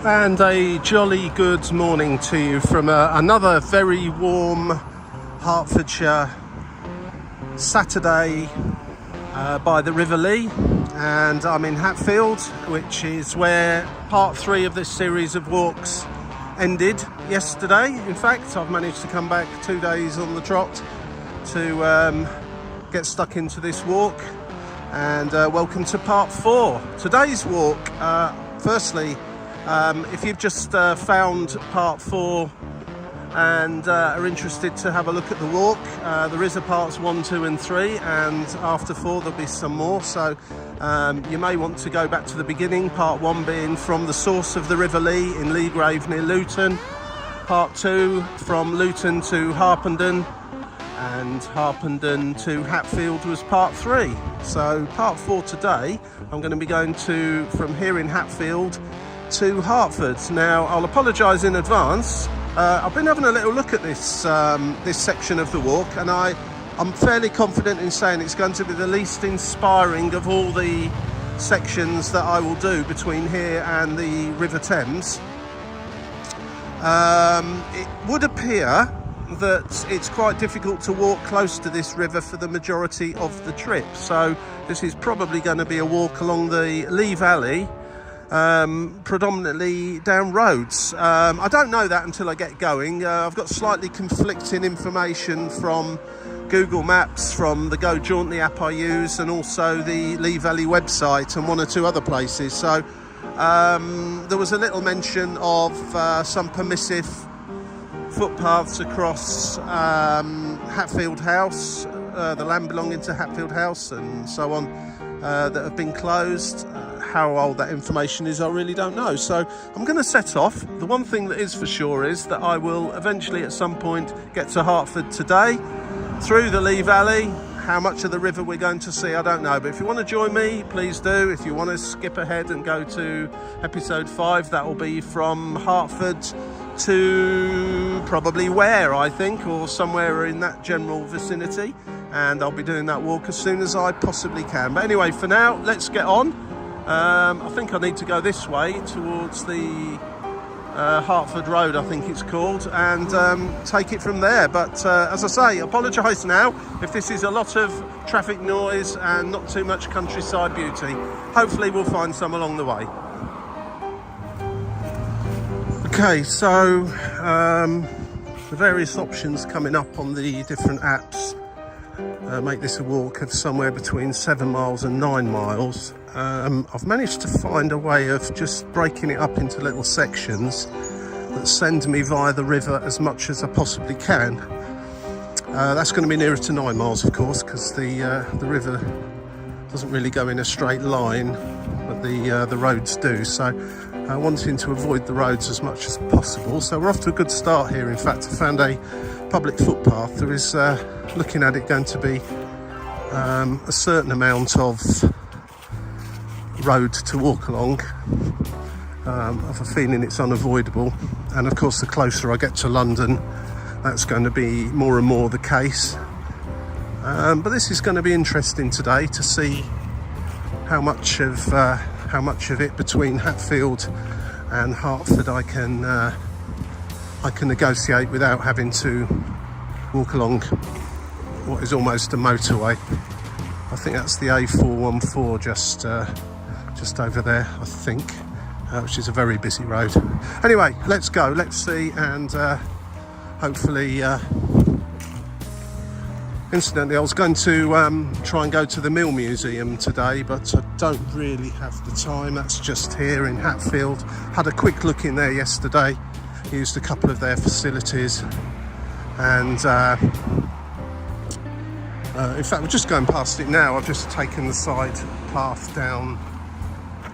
And a jolly good morning to you from another very warm Hertfordshire Saturday by the River Lea, and I'm in Hatfield, which is where part 3 of this series of walks ended yesterday. In fact, I've managed to come back 2 days on the trot to get stuck into this walk, and welcome to part 4. Today's walk, firstly, if you've just found part 4 and are interested to have a look at the walk, there is a parts 1, 2 and 3, and after 4 there'll be some more, so you may want to go back to the beginning, part 1 being from the source of the River Lea in Leagrave near Luton, part 2 from Luton to Harpenden, and Harpenden to Hatfield was part 3. So part 4 today, I'm going to be going from here in Hatfield to Hertford. Now, I'll apologise in advance. I've been having a little look at this this section of the walk, and I'm fairly confident in saying it's going to be the least inspiring of all the sections that I will do between here and the River Thames. It would appear that it's quite difficult to walk close to this river for the majority of the trip, so this is probably going to be a walk along the Lea Valley, predominantly down roads. I don't know that until I get going. I've got slightly conflicting information from Google Maps, from the Go Jauntly app I use, and also the Lea Valley website and 1 or 2 other places. So there was a little mention of some permissive footpaths across Hatfield House, the land belonging to Hatfield House and so on, that have been closed. How old that information is, I really don't know. So I'm going to set off. The one thing that is for sure is that I will eventually at some point get to Hertford today, through the Lea Valley. How much of the river we're going to see, I don't know, but if you want to join me, please do. If you want to skip ahead and go to episode 5, that will be from Hertford to probably Ware, I think, or somewhere in that general vicinity, and I'll be doing that walk as soon as I possibly can. But anyway, for now, let's get on. I think I need to go this way towards the Hertford Road, I think it's called, and take it from there. But as I say, apologise now if this is a lot of traffic noise and not too much countryside beauty. Hopefully we'll find some along the way. Okay, so the various options coming up on the different apps make this a walk of somewhere between 7 miles and 9 miles. I've managed to find a way of just breaking it up into little sections that send me via the river as much as I possibly can. That's going to be nearer to 9 miles, of course, because the river doesn't really go in a straight line, but the roads do. So wanting to avoid the roads as much as possible. So we're off to a good start here. In fact, I found a public footpath. There is, looking at it, going to be a certain amount of road to walk along. I have a feeling it's unavoidable, and of course the closer I get to London, that's going to be more and more the case. But this is going to be interesting today to see how much of it between Hatfield and Hertford I can negotiate without having to walk along what is almost a motorway. I think that's the A414 just over there, I think, which is a very busy road. Anyway, let's go, let's see, and hopefully, incidentally, I was going to try and go to the Mill Museum today, but I don't really have the time. That's just here in Hatfield. Had a quick look in there yesterday, used a couple of their facilities, and in fact, we're just going past it now. I've just taken the side path down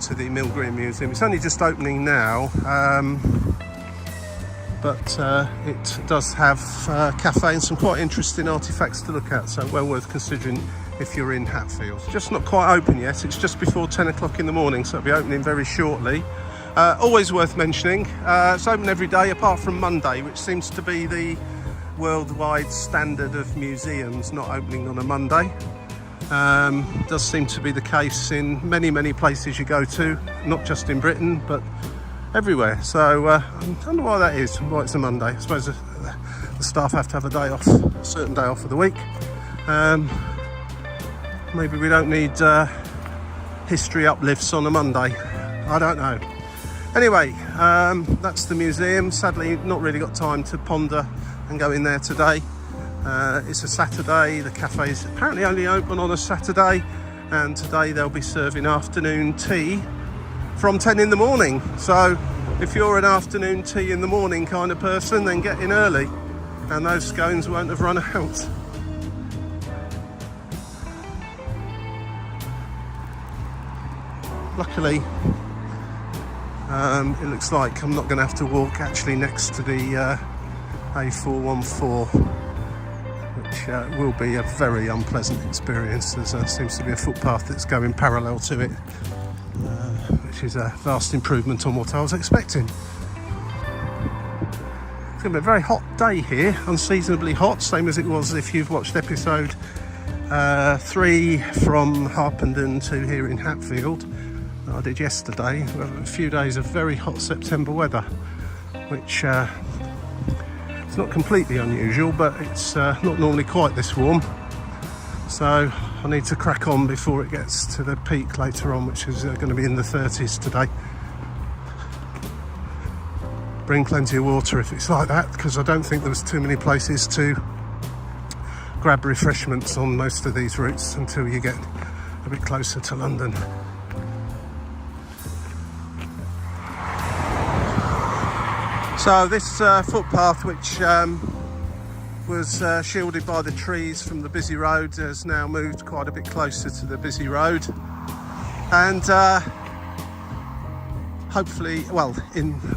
to the Mill Green Museum. It's only just opening now, but it does have a cafe and some quite interesting artefacts to look at, so well worth considering if you're in Hatfield. Just not quite open yet. It's just before 10 o'clock in the morning, so it'll be opening very shortly. Always worth mentioning, it's open every day apart from Monday, which seems to be the worldwide standard of museums not opening on a Monday. Does seem to be the case in many places you go to, not just in Britain, but everywhere. So I don't know why that is, why it's a Monday. I suppose the staff have to have a day off, a certain day off of the week. Maybe we don't need history uplifts on a Monday. I don't know. Anyway, that's the museum. Sadly, not really got time to ponder and go in there today. It's a Saturday. The cafe is apparently only open on a Saturday, and today they'll be serving afternoon tea from 10 in the morning. So if you're an afternoon tea in the morning kind of person, then get in early and those scones won't have run out. Luckily, it looks like I'm not going to have to walk actually next to the A414, which will be a very unpleasant experience. There seems to be a footpath that's going parallel to it, which is a vast improvement on what I was expecting. It's going to be a very hot day here, unseasonably hot, same as it was if you've watched episode 3 from Harpenden to here in Hatfield. I did yesterday. We have a few days of very hot September weather, which it's not completely unusual, but it's not normally quite this warm. So I need to crack on before it gets to the peak later on, which is going to be in the 30s today. Bring plenty of water if it's like that, because I don't think there was too many places to grab refreshments on most of these routes until you get a bit closer to London. So this footpath, which was shielded by the trees from the busy road, has now moved quite a bit closer to the busy road, and hopefully, well,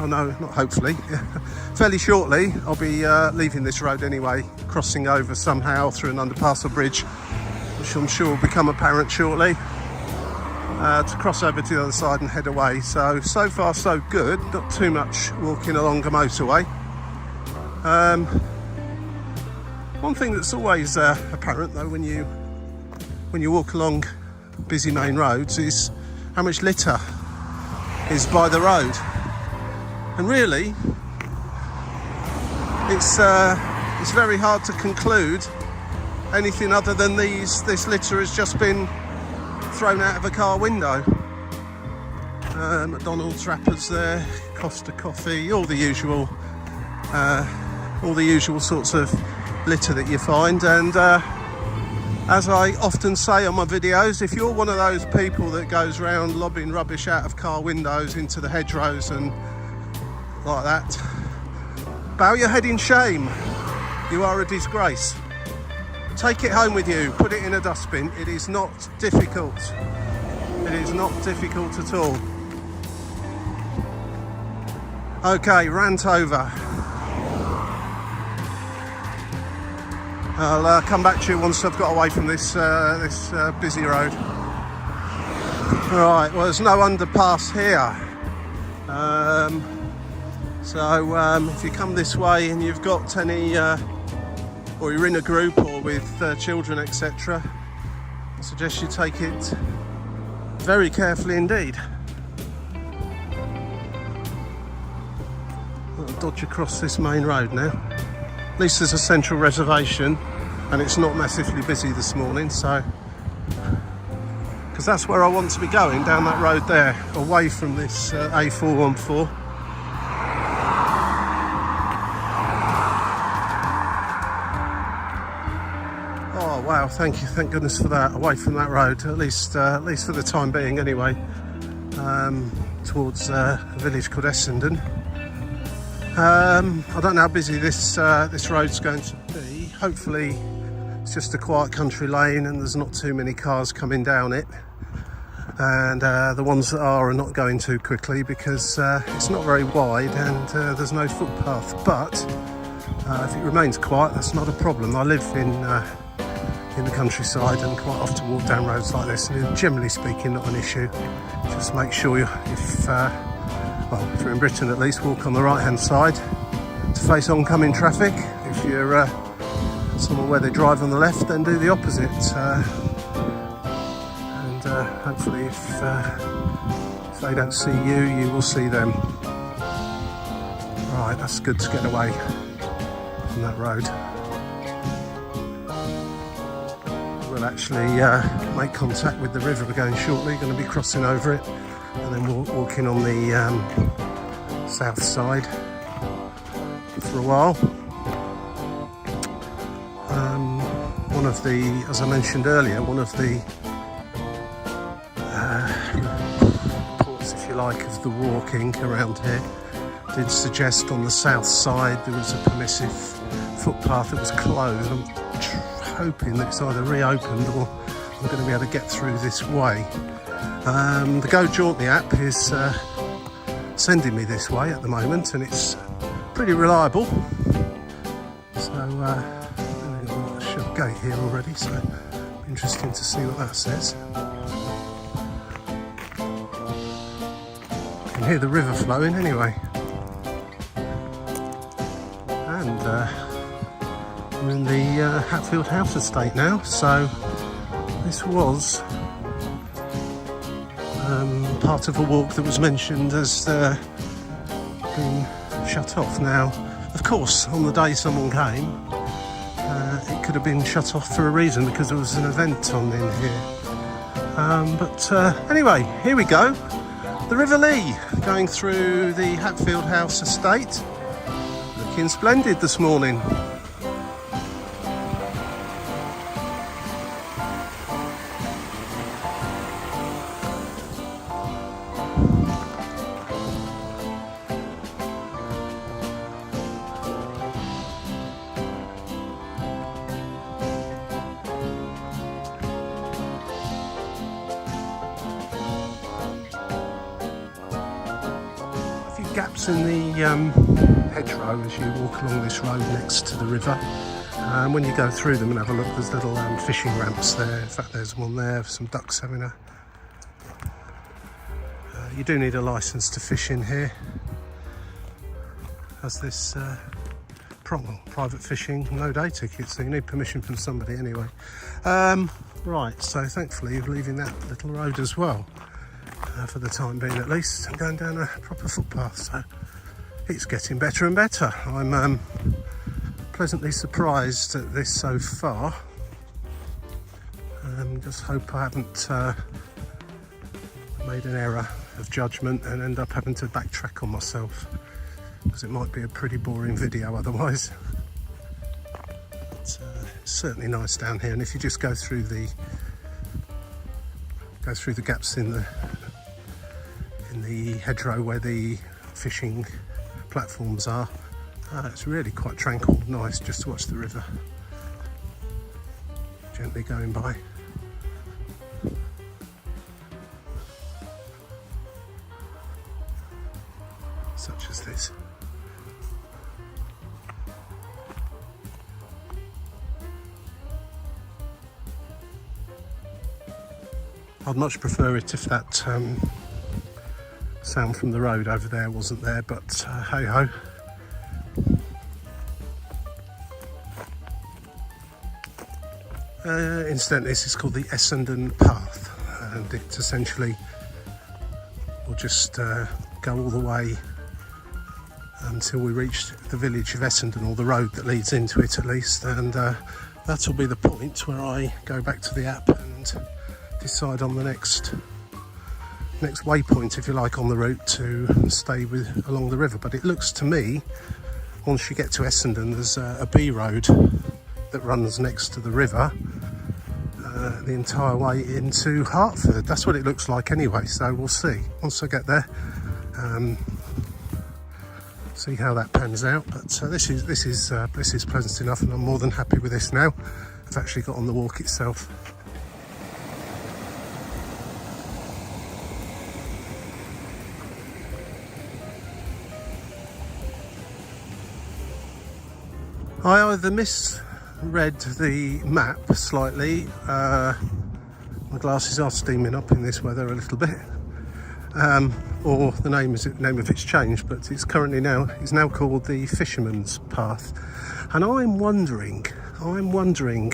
not hopefully, fairly shortly, I'll be leaving this road anyway, crossing over somehow through an underpass or bridge, which I'm sure will become apparent shortly, to cross over to the other side and head away. So far so good, not too much walking along a motorway. One thing that's always apparent though when you walk along busy main roads is how much litter is by the road, and really it's very hard to conclude anything other than this litter has just been thrown out of a car window. McDonald's wrappers there, Costa coffee, all the usual sorts of litter that you find. And as I often say on my videos, if you're one of those people that goes around lobbing rubbish out of car windows into the hedgerows and like that, bow your head in shame. You are a disgrace. Take it home with you, put it in a dustbin. It is not difficult. It is not difficult at all. Okay, rant over. I'll come back to you once I've got away from this busy road. Right, well, there's no underpass here. So if you come this way and you've got any, or you're in a group or with children, etc., I suggest you take it very carefully indeed. I'll dodge across this main road now. At least there's a central reservation and it's not massively busy this morning, so because that's where I want to be going, down that road there, away from this A414. Oh wow, thank goodness for that, away from that road, at least for the time being anyway, towards a village called Essendon. I don't know how busy this road's going to be. Hopefully it's just a quiet country lane and there's not too many cars coming down it, and the ones that are not going too quickly because it's not very wide and there's no footpath. But if it remains quiet, that's not a problem. I live in the countryside and quite often walk down roads like this, and generally speaking not an issue. Just make sure if you're in Britain at least, walk on the right hand side to face oncoming traffic. If you're somewhere where they drive on the left, then do the opposite, and hopefully if they don't see you, you will see them. Right, that's good to get away from that road. We'll actually make contact with the river again shortly. Going to be crossing over it and then we'll walk in on the south side for a while. One of the, as I mentioned earlier, one of the reports, if you like, of the walking around here did suggest on the south side there was a permissive footpath that was closed. I'm hoping that it's either reopened or I'm going to be able to get through this way. The Go Jauntly app is sending me this way at the moment and it's pretty reliable. So they've got a shut gate here already, so interesting to see what that says. You can hear the river flowing anyway. And we're in the Hatfield house estate now, so this was part of a walk that was mentioned as being shut off. Now, of course, on the day someone came, it could have been shut off for a reason because there was an event on in here. But anyway, here we go. The River Lea, going through the Hatfield house estate. Looking splendid this morning. Gaps in the hedgerow as you walk along this road next to the river. When you go through them and have a look, there's little fishing ramps there. In fact, there's one there, some ducks having a... you do need a licence to fish in here. As this private fishing, no day ticket, so you need permission from somebody anyway. Right, so thankfully you're leaving that little road as well. For the time being at least, and going down a proper footpath, so it's getting better and better. I'm pleasantly surprised at this so far. Just hope I haven't made an error of judgment and end up having to backtrack on myself, because it might be a pretty boring video otherwise. It's certainly nice down here, and if you just go through the gaps in the hedgerow where the fishing platforms are, it's really quite tranquil, nice just to watch the river gently going by. Such as this. I'd much prefer it if that sound from the road over there wasn't there, but hey ho. Incidentally, this is called the Essendon Path, and it essentially will just go all the way until we reach the village of Essendon, or the road that leads into it at least, and that'll be the point where I go back to the app and decide on the next waypoint, if you like, on the route to stay along the river. But it looks to me, once you get to Essendon, there's a B road that runs next to the river the entire way into Hertford. That's what it looks like anyway, so we'll see once I get there. See how that pans out, but this is pleasant enough, and I'm more than happy with this now. I've actually got on the walk itself. I either misread the map slightly, my glasses are steaming up in this weather a little bit, or the name of it's changed, but it's now called the Fisherman's Path. And I'm wondering,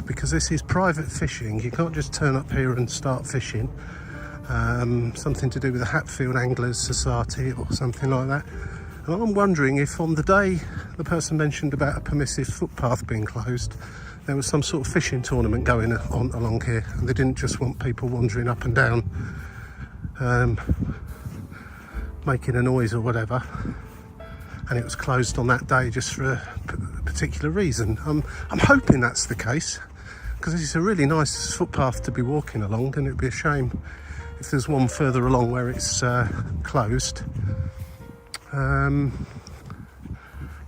because this is private fishing, you can't just turn up here and start fishing. Something to do with the Hatfield Anglers Society or something like that. And I'm wondering if on the day the person mentioned about a permissive footpath being closed, there was some sort of fishing tournament going on along here, and they didn't just want people wandering up and down, making a noise or whatever, and it was closed on that day just for a particular reason. I'm hoping that's the case, because it's a really nice footpath to be walking along, and it'd be a shame if there's one further along where it's closed.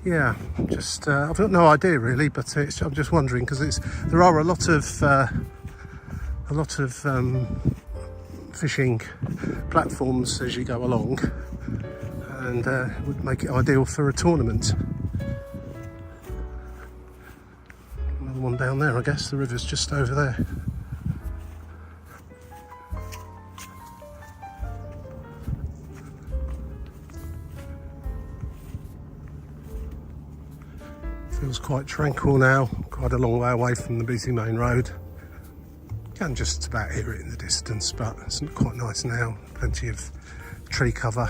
Yeah, just I've got no idea really, but I'm just wondering, because there are a lot of fishing platforms as you go along, and it would make it ideal for a tournament. Another one down there, I guess. The river's just over there. Feels quite tranquil now, quite a long way away from the busy main road. Can just about hear it in the distance, but it's quite nice now. Plenty of tree cover,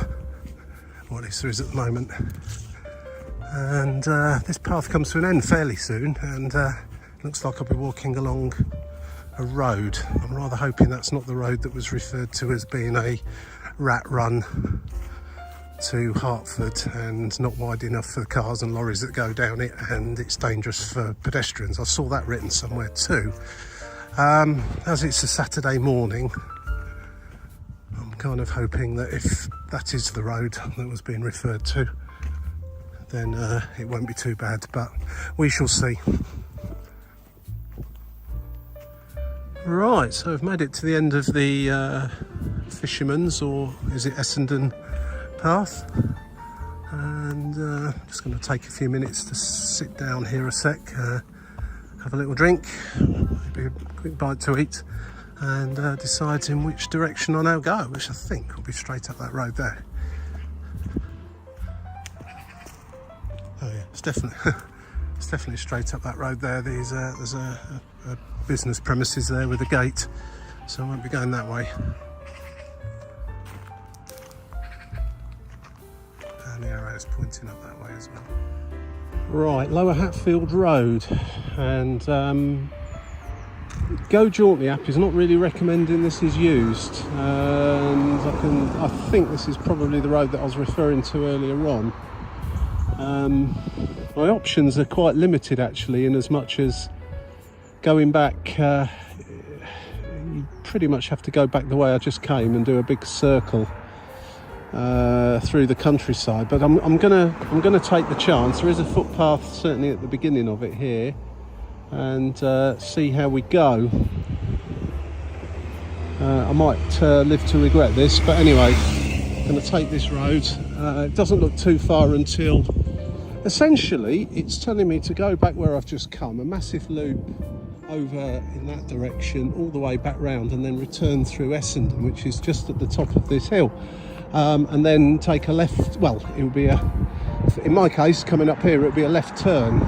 what at least there is at the moment. And this path comes to an end fairly soon, and looks like I'll be walking along a road. I'm rather hoping that's not the road that was referred to as being a rat run to Hertford and not wide enough for the cars and lorries that go down it, and it's dangerous for pedestrians. I saw that written somewhere too. As it's a Saturday morning, I'm kind of hoping that if that is the road that was being referred to, then it won't be too bad, but we shall see. Right, so I've made it to the end of the Fisherman's, or is it Essendon path, and just going to take a few minutes to sit down here a sec, have a little drink, maybe a quick bite to eat, and decide in which direction I now go, which I think will be straight up that road there. Oh yeah, it's definitely straight up that road there. There's a business premises there with a gate, so I won't be going that way. And the arrow is pointing up that way as well. Right, Lower Hatfield Road, and Go Jauntly app is not really recommending this is used, and I think this is probably the road that I was referring to earlier on. My options are quite limited actually, in as much as going back, you pretty much have to go back the way I just came and do a big circle through the countryside, but I'm gonna take the chance. There is a footpath certainly at the beginning of it here, and see how we go. I might live to regret this, but anyway, I'm going to take this road. It doesn't look too far until, essentially, it's telling me to go back where I've just come, a massive loop over in that direction, all the way back round, and then return through Essendon, which is just at the top of this hill, and then take a left. Well, it would be in my case, coming up here, it would be a left turn.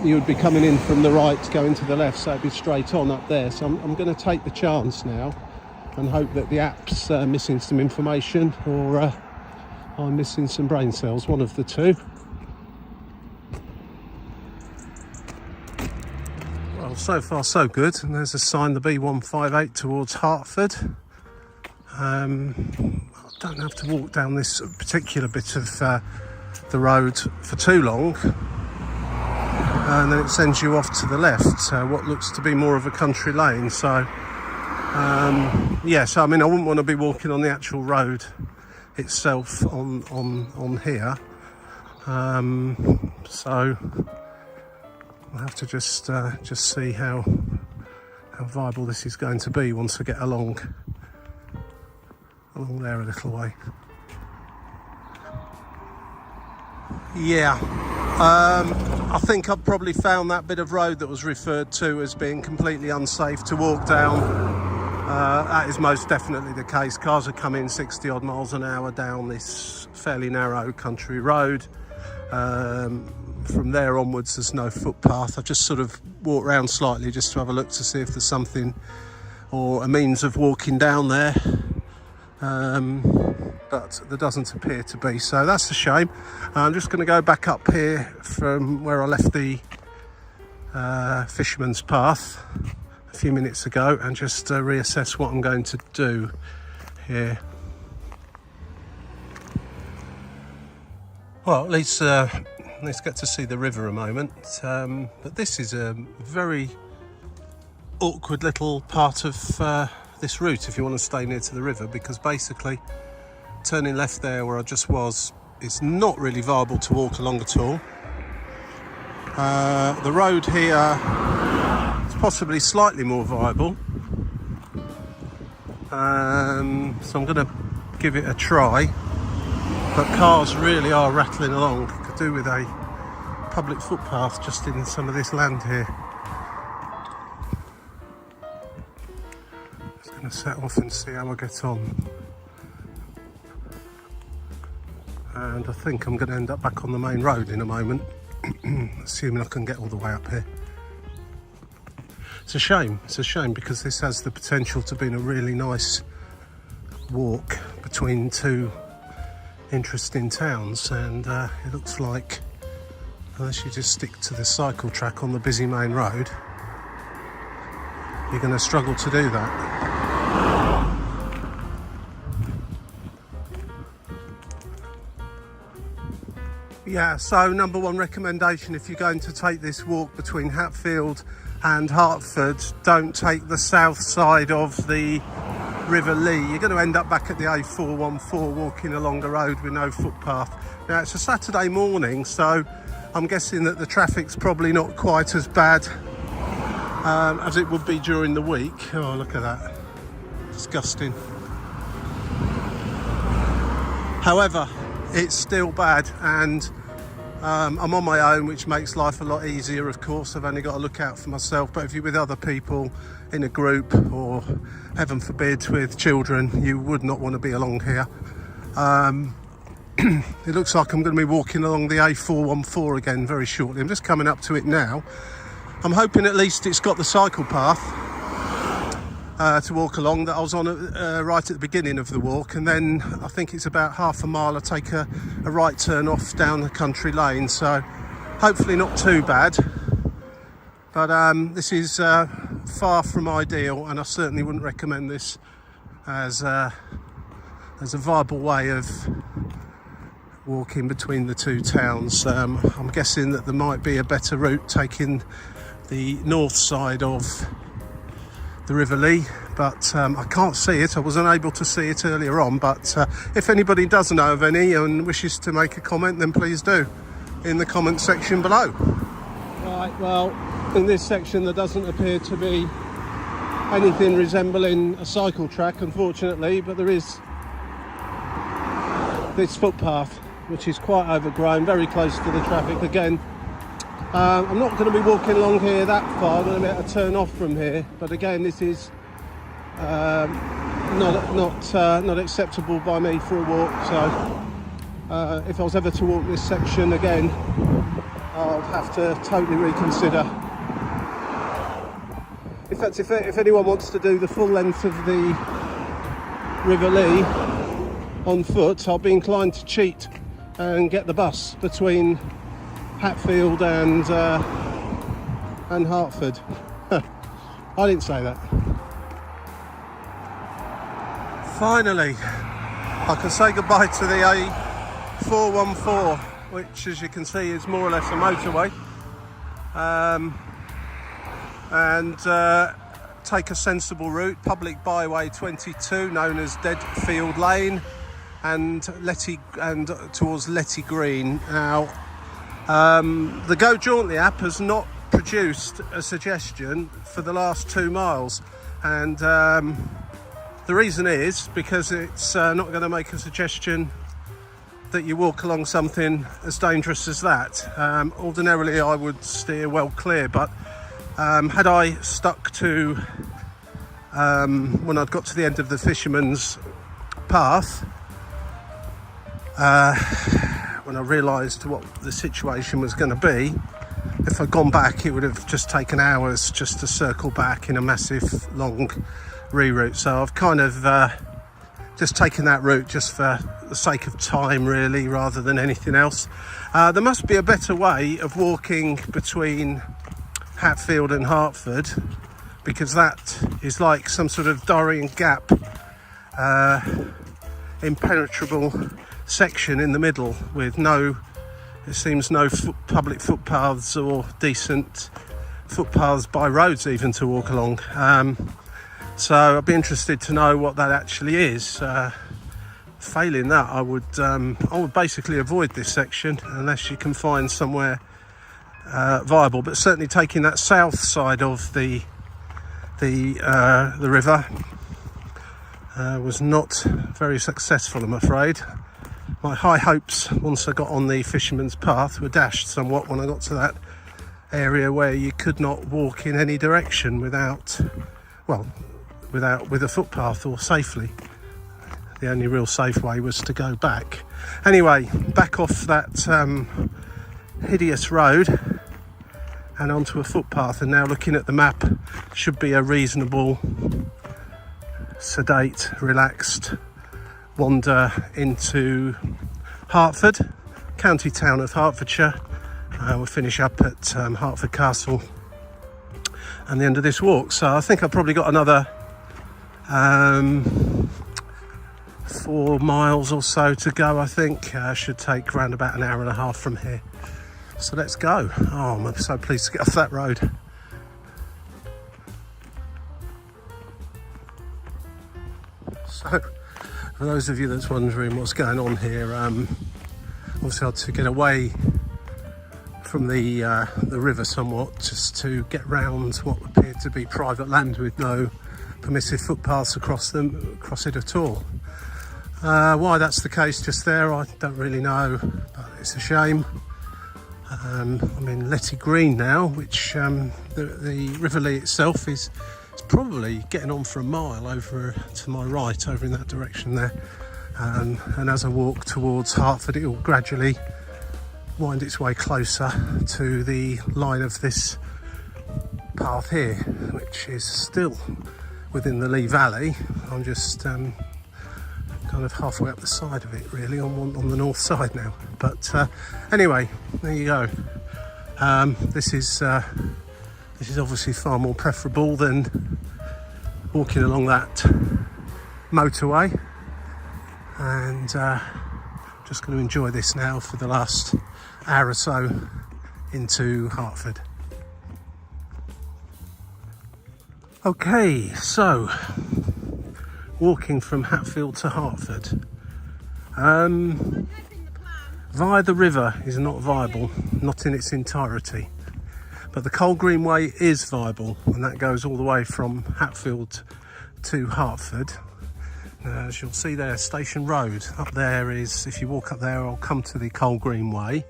You would be coming in from the right, going to the left, so it'd be straight on up there. So I'm going to take the chance now and hope that the app's missing some information, or I'm missing some brain cells, one of the two. Well, so far so good, and there's a sign, the B158 towards Hertford. I don't have to walk down this particular bit of the road for too long, and then it sends you off to the left, what looks to be more of a country lane. So yeah, so I mean, I wouldn't want to be walking on the actual road itself on here, so I'll have to just see how viable this is going to be once I get along there a little way. Yeah, I think I've probably found that bit of road that was referred to as being completely unsafe to walk down. That is most definitely the case. Cars are coming 60 odd miles an hour down this fairly narrow country road. From there onwards there's no footpath. I just sort of walk around slightly just to have a look to see if there's something or a means of walking down there. but there doesn't appear to be, so that's a shame. I'm just going to go back up here from where I left the fisherman's path a few minutes ago and just reassess what I'm going to do here. Well, at least let's get to see the river a moment, but this is a very awkward little part of this route if you want to stay near to the river, because basically turning left there where I just was is not really viable to walk along at all. The road here is possibly slightly more viable, so I'm going to give it a try, but cars really are rattling along. Could do with a public footpath just in some of this land here. Just going to set off and see how I get on. And I think I'm going to end up back on the main road in a moment, assuming I can get all the way up here. It's a shame because this has the potential to be a really nice walk between two interesting towns, and it looks like unless you just stick to the cycle track on the busy main road, you're going to struggle to do that. Yeah, so number one recommendation, if you're going to take this walk between Hatfield and Hertford, don't take the south side of the River Lea. You're going to end up back at the A414 walking along the road with no footpath. Now, it's a Saturday morning, so I'm guessing that the traffic's probably not quite as bad as it would be during the week. Oh, look at that. Disgusting. However, it's still bad, and I'm on my own, which makes life a lot easier. Of course, I've only got to look out for myself, but if you're with other people in a group, or heaven forbid with children, you would not want to be along here. It looks like I'm going to be walking along the A414 again very shortly. I'm just coming up to it now. I'm hoping at least it's got the cycle path to walk along that I was on right at the beginning of the walk, and then I think it's about half a mile I take a right turn off down the country lane, so hopefully not too bad, but this is far from ideal, and I certainly wouldn't recommend this as a viable way of walking between the two towns. I'm guessing that there might be a better route taking the north side of the River Lea, but I can't see it. I was unable to see it earlier on, but if anybody does know of any and wishes to make a comment, then please do in the comment section below. Right, well, in this section there doesn't appear to be anything resembling a cycle track, unfortunately, but there is this footpath which is quite overgrown, very close to the traffic again. I'm not going to be walking along here that far. I'm going to make a turn off from here, but again, this is not acceptable by me for a walk. So if I was ever to walk this section again, I'll have to totally reconsider. In fact, if anyone wants to do the full length of the River Lea on foot, I'll be inclined to cheat and get the bus between Hatfield and Hertford. I didn't say that. Finally, I can say goodbye to the A414, which, as you can see, is more or less a motorway, and take a sensible route, public byway 22, known as Bedford Lane, and towards Letty Green. Now, the Go Jauntly app has not produced a suggestion for the last 2 miles, and the reason is because it's not going to make a suggestion that you walk along something as dangerous as that. Ordinarily I would steer well clear, but had I stuck to when I'd got to the end of the fisherman's path, when I realised what the situation was going to be, if I'd gone back, it would have just taken hours just to circle back in a massive long reroute. So I've kind of just taking that route just for the sake of time, really, rather than anything else. There must be a better way of walking between Hatfield and Hertford, because that is like some sort of Darien Gap, impenetrable section in the middle with no, it seems, no public footpaths or decent footpaths by roads even to walk along. So I'd be interested to know what that actually is. Failing that, I would basically avoid this section unless you can find somewhere viable. But certainly taking that south side of the river was not very successful, I'm afraid. My high hopes, once I got on the fisherman's path, were dashed somewhat when I got to that area where you could not walk in any direction with a footpath or safely. The only real safe way was to go back. Anyway, back off that hideous road and onto a footpath, and now looking at the map, should be a reasonable, sedate, relaxed wander into Hertford, county town of Hertfordshire. We'll finish up at Hertford Castle and the end of this walk. So I think I've probably got another 4 miles or so to go. I think should take around about an hour and a half from here. So let's go. Oh, I'm so pleased to get off that road. So for those of you that's wondering what's going on here, obviously I had to get away from the river somewhat, just to get round what appeared to be private land with no permissive footpaths across it at all. Why that's the case just there, I don't really know, but it's a shame. I'm in Letty Green now, which the River Lea itself is probably getting on for a mile over to my right, over in that direction there. And as I walk towards Hertford, it will gradually wind its way closer to the line of this path here, which is still within the Lea Valley. I'm just kind of halfway up the side of it, really, on the north side now. But anyway, there you go. This is obviously far more preferable than walking along that motorway, and just going to enjoy this now for the last hour or so into Hertford. Okay, so walking from Hatfield to Hertford via the river is not viable, not in its entirety, but the Coal Green Way is viable, and that goes all the way from Hatfield to Hertford. As you'll see there, Station Road up there is, if you walk up there, I'll come to the Coal Green Way,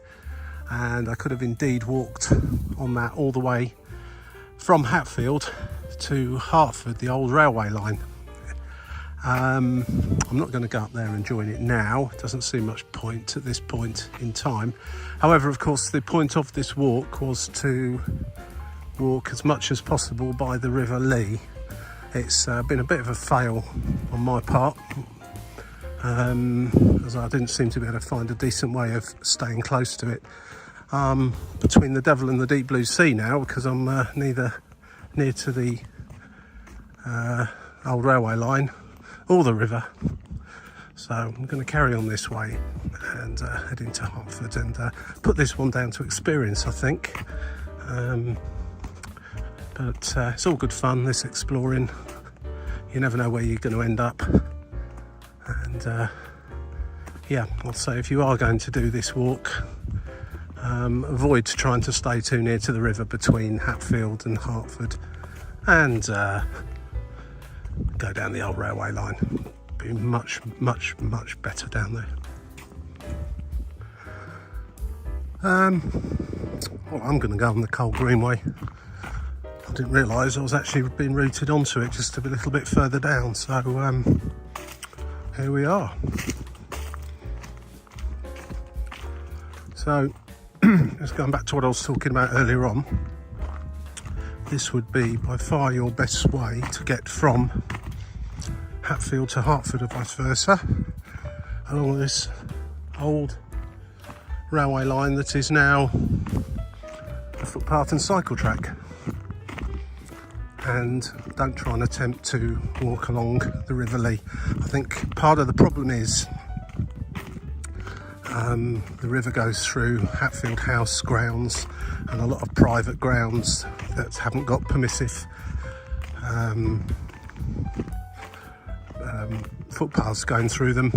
and I could have indeed walked on that all the way from Hatfield to Hertford, the old railway line. I'm not going to go up there and join it now. It doesn't seem much point at this point in time. However, of course, the point of this walk was to walk as much as possible by the River Lea. It's been a bit of a fail on my part, as I didn't seem to be able to find a decent way of staying close to it. Between the devil and the deep blue sea now, because I'm neither near to the old railway line or the river. So I'm going to carry on this way and head into Hertford and put this one down to experience, I think. But it's all good fun, this exploring. You never know where you're going to end up. And yeah, I'll say if you are going to do this walk, avoid trying to stay too near to the river between Hatfield and Hertford, and go down the old railway line. Be much better down there. Well, I'm going to go on the Coal Green Way. I didn't realise I was actually being routed onto it just a little bit further down, so here we are. So just going back to what I was talking about earlier on, this would be by far your best way to get from Hatfield to Hertford or vice versa, along this old railway line that is now a footpath and cycle track. And don't try and attempt to walk along the River Lea. I think part of the problem is the river goes through Hatfield House grounds and a lot of private grounds that haven't got permissive footpaths going through them,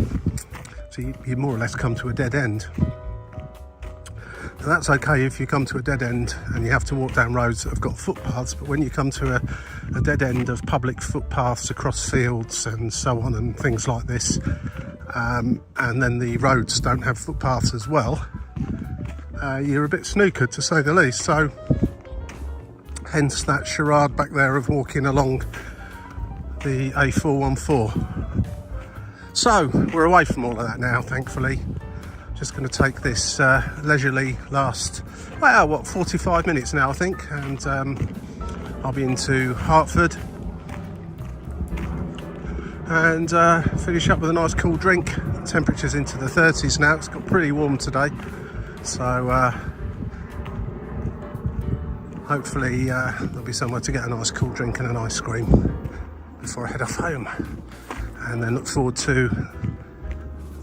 so you more or less come to a dead end. And that's okay if you come to a dead end and you have to walk down roads that have got footpaths, but when you come to a dead end of public footpaths across fields and so on and things like this, and then the roads don't have footpaths as well, you're a bit snookered, to say the least. So hence that charade back there of walking along the A414. So we're away from all of that now, thankfully. Just going to take this leisurely last, well, what, 45 minutes now, I think, and I'll be into Hertford and finish up with a nice cool drink. Temperature's into the 30s now. It's got pretty warm today, so hopefully there'll be somewhere to get a nice cool drink and an ice cream before I head off home, and then look forward to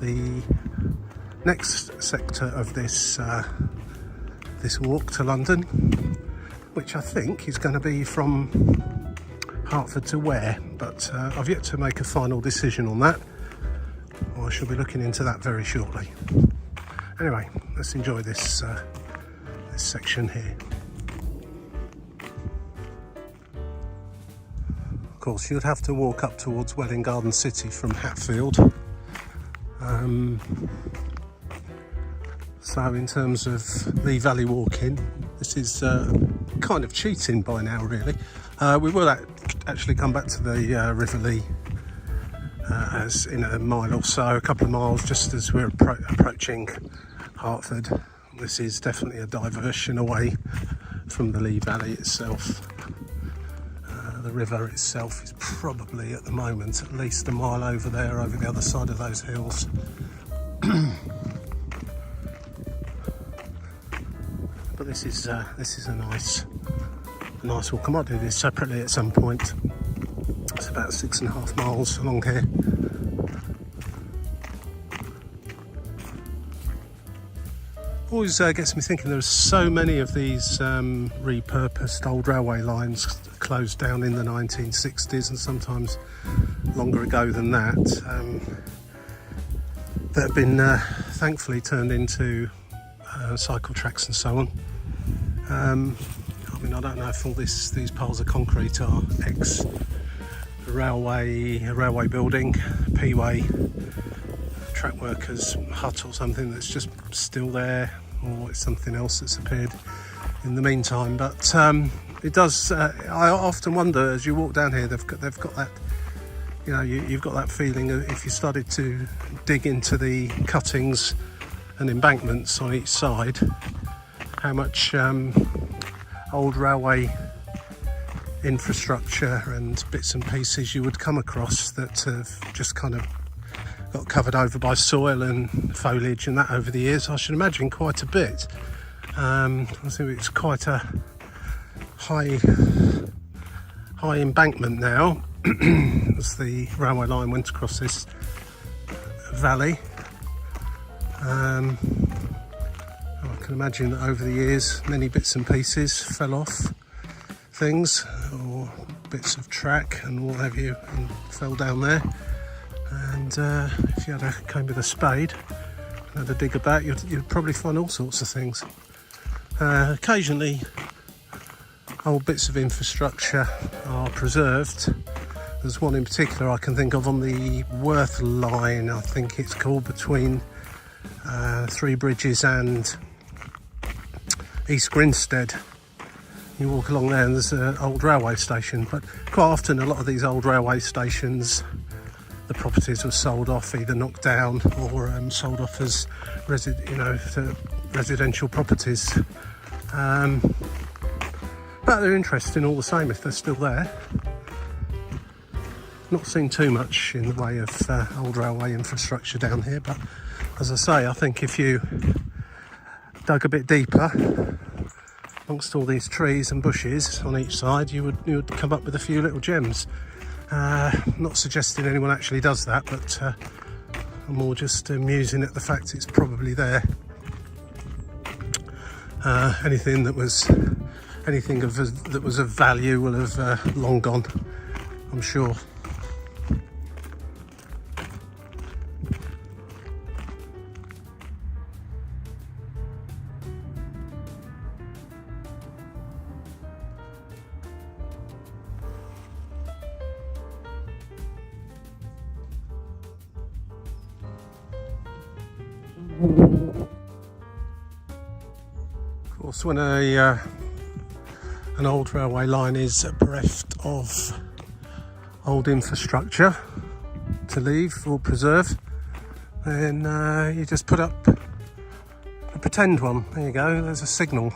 the next sector of this this walk to London, which I think is going to be from Hertford to Ware, but I've yet to make a final decision on that. I shall be looking into that very shortly. Anyway, let's enjoy this this section here. Of course, you'd have to walk up towards Welwyn Garden City from Hatfield. So in terms of Lee Valley walking, this is kind of cheating by now, really. We will actually come back to the River Lea as in a mile or so, a couple of miles, just as we're approaching Hertford. This is definitely a diversion away from the Lee Valley itself. The river itself is probably at the moment at least a mile over there, over the other side of those hills. But this is a nice walk. I might do this separately at some point. It's about 6.5 miles along here. Always gets me thinking, there are so many of these repurposed old railway lines closed down in the 1960s and sometimes longer ago than that, that have been thankfully turned into cycle tracks and so on. I mean, I don't know if all these piles of concrete are railway building, P-way, track workers hut or something that's just still there, or it's something else that's appeared in the meantime. But it does. I often wonder as you walk down here, they've got that. You know, you've got that feeling of, if you started to dig into the cuttings and embankments on each side, how much old railway infrastructure and bits and pieces you would come across that have just kind of got covered over by soil and foliage and that over the years. I should imagine quite a bit. I think it's quite a high embankment now as the railway line went across this valley. I can imagine that over the years many bits and pieces fell off things, or bits of track and what have you, and fell down there. And if you had a comb with a spade and had a dig about, you'd probably find all sorts of things. Occasionally old bits of infrastructure are preserved. There's one in particular I can think of on the Worth line, I think it's called, between Three Bridges and East Grinstead. You walk along there and there's an old railway station, but quite often a lot of these old railway stations, the properties were sold off, either knocked down or sold off as residential properties. But they're interesting all the same if they're still there. Not seen too much in the way of old railway infrastructure down here, but as I say, I think if you dug a bit deeper amongst all these trees and bushes on each side, you would come up with a few little gems. Not suggesting anyone actually does that, but I'm more just musing at the fact it's probably there. Anything that was of value will have long gone, I'm sure. Of course, when an old railway line is bereft of old infrastructure to leave or preserve, then you just put up a pretend one. There you go, there's a signal.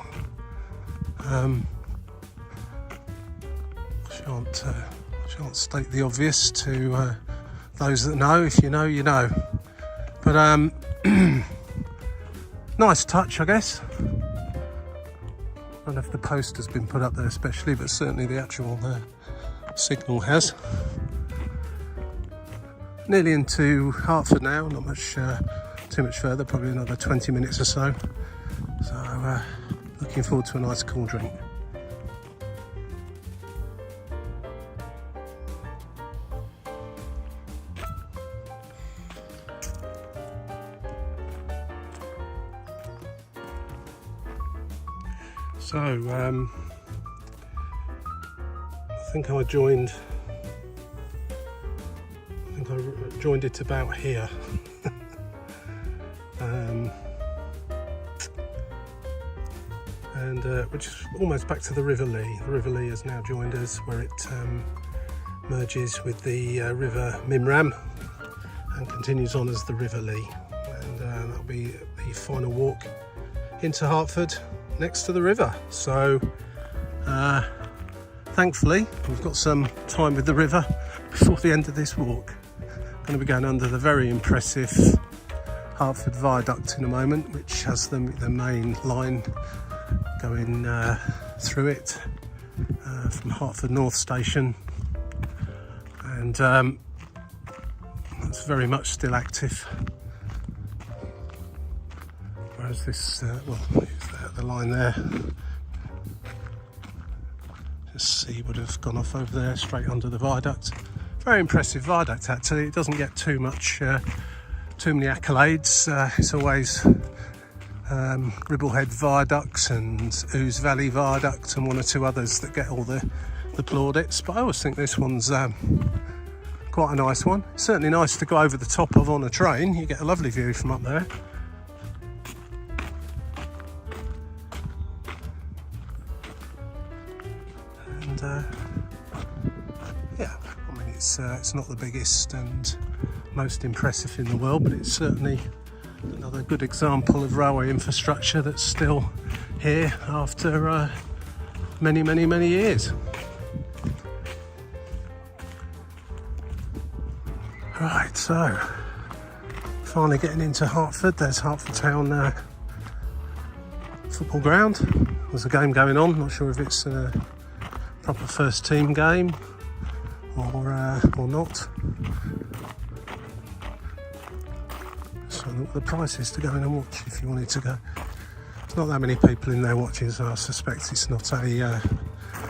Shan't state the obvious to those that know. If you know, you know. But nice touch, I guess. I don't know if the post has been put up there especially, but certainly the actual signal has. Nearly into Hertford now, not much too much further, probably another 20 minutes or so. So looking forward to a nice cool drink. So, I think I joined it about here. Which is almost back to the River Lea. The River Lea has now joined us, where it merges with the River Mimram and continues on as the River Lea. And that'll be the final walk into Hertford, next to the river. So thankfully we've got some time with the river before the end of this walk. Going to be going under the very impressive Hertford Viaduct in a moment, which has the main line going through it from Hertford North Station, and that's very much still active. Whereas this, the line there, just see, would have gone off over there straight under the viaduct. Very impressive viaduct actually. It doesn't get too many accolades. It's always Ribblehead Viaducts and Ouse Valley Viaduct and one or two others that get all the plaudits, but I always think this one's quite a nice one. It's certainly nice to go over the top of on a train. You get a lovely view from up there. Yeah, I mean it's not the biggest and most impressive in the world, but it's certainly another good example of railway infrastructure that's still here after many years. Right, so finally getting into Hertford. There's Hertford Town football ground. There's a game going on. Not sure if it's a proper first team game or not. So look, the price is to go in and watch if you wanted to go. There's not that many people in there watching, so I suspect it's not a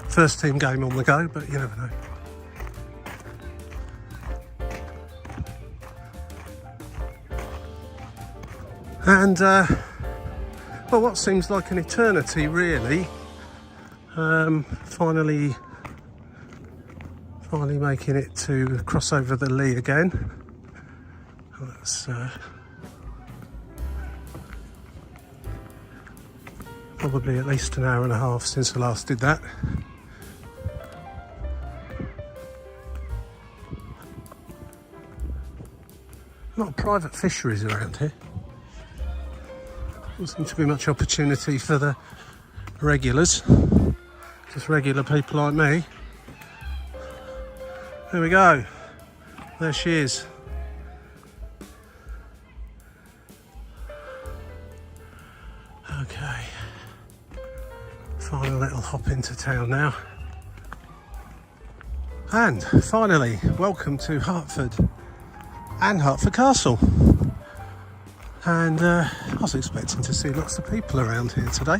first team game on the go, but you never know. And well, what seems like an eternity really, finally making it to cross over the Lea again. That's probably at least an hour and a half since I last did that. A lot of private fisheries around here. Doesn't seem to be much opportunity for the regulars, just regular people like me. There we go. There she is. Okay. Final little hop into town now. And finally, welcome to Hertford and Hertford Castle. And I was expecting to see lots of people around here today.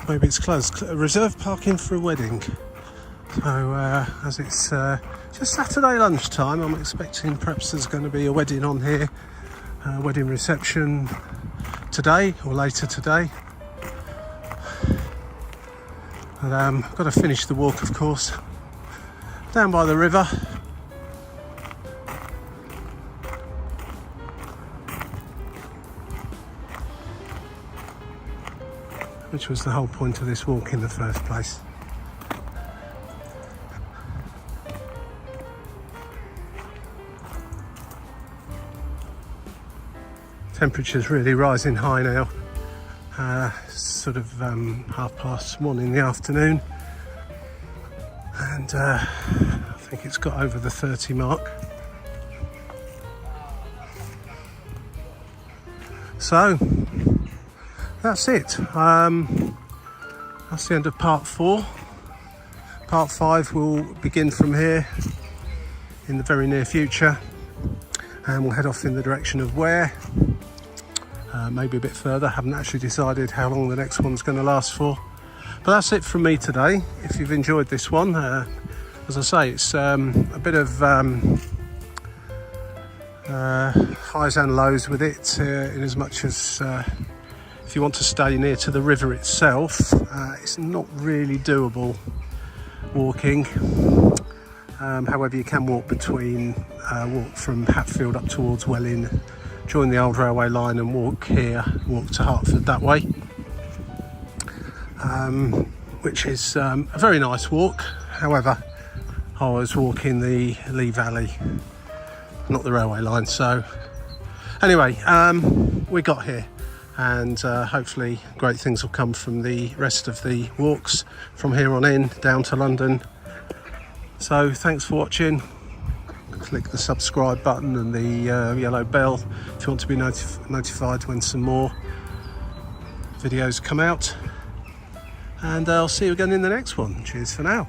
Maybe it's closed. Reserved parking for a wedding. So as it's just Saturday lunchtime, I'm expecting perhaps there's going to be a wedding on here. Wedding reception today or later today. But I've got to finish the walk, of course, down by the river. Which was the whole point of this walk in the first place. Temperature's really rising high now. Sort of 1:30 in the afternoon, and I think it's got over the 30 mark. So that's it. That's the end of part 4. Part 5 will begin from here in the very near future, and we'll head off in the direction of Ware. Maybe a bit further. Haven't actually decided how long the next one's going to last for. But that's it from me today. If you've enjoyed this one, as I say, it's a bit of highs and lows with it, in as much as if you want to stay near to the river itself, it's not really doable walking. However, you can walk from Hatfield up towards Welling, join the old railway line and walk to Hertford that way, which is a very nice walk. However, I was walking the Lee Valley, not the railway line. So anyway, we got here, and hopefully great things will come from the rest of the walks from here on in down to London. So thanks for watching. Click the subscribe button and the yellow bell if you want to be notified when some more videos come out, and I'll see you again in the next one. Cheers for now.